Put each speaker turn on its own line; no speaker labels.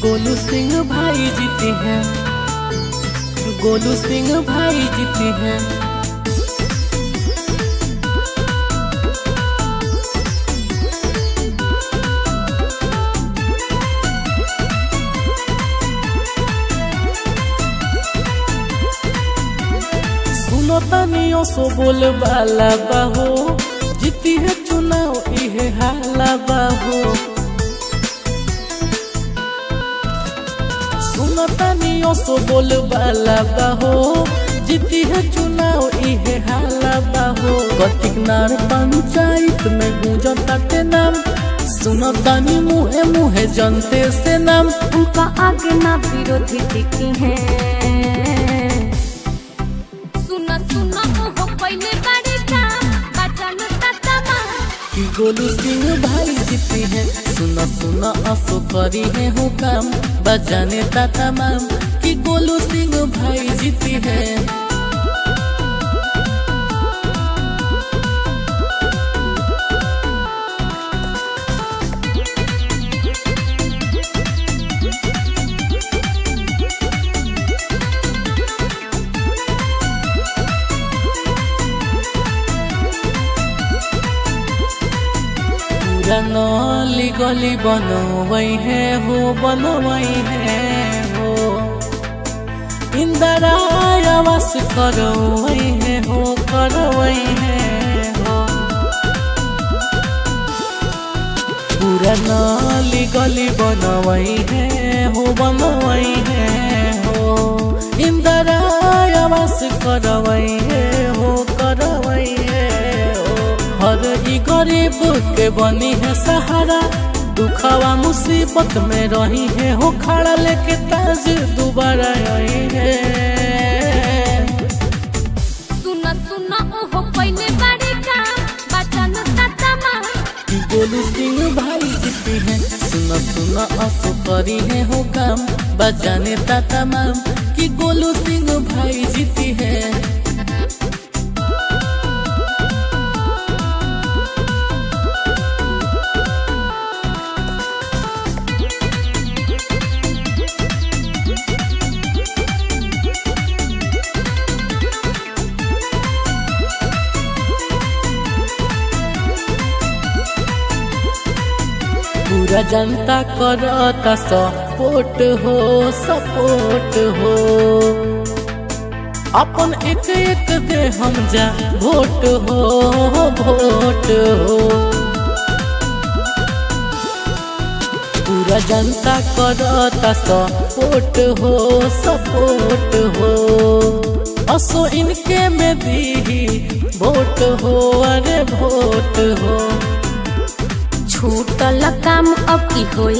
गोलू सिंह भाई जीते हैं, गोलू सिंह भाई जीते हैं। सुनो तनियो सो बोल बाला बाहो, जीती है चुनाव इहे हाला बाहो। सुनो तनियो सो बोल बाला बाहो, जीती है चुनाव इहे हाला बाहो। कतिकनार पंचायत में गूंजता के नाम, सुनो तनी मुहे मुहे जनते से नाम।
उनका आगे ना विरोधी टिकी है। सुना सुना हो पहले बड़े का बचन ततमा
कि गोलू सिंह भाई जीती है। सुना सुना असो करी है हो काम बजाने ता तमाम, कि गोलू सिंह भाई जीती है। नली गली बनवाई है हो, बनवाई है हो। इंदिरा आवास करवाई है हो, करवाई है हो। पूरा नली गली बनवाई है हो, बनवाई है हो। इंदिरा आवास करवाई है हो, करवाई है हो। हर ई गरीब के बनी है सहारा, दुखावा मुसीबत में रही है हो खड़ा, लेके ताज दोबारा आई है।
सुना सुना हो पहले बड़े का बचन ततमा
कि गोलू सिंह भाई जीती है। सुना सुना असो करी है हो काम बजाने ता तमाम, कि गोलू सिंह भाई जीती है। पूरा जनता करता सपोर्ट हो, सपोर्ट हो। अपन एक एक दे हम जा वोट हो, वोट हो। पूरा जनता करता सपोर्ट हो, सपोर्ट हो। असो इनके में दी वोट हो, अरे वोट हो।
छूटल काम अब की होई।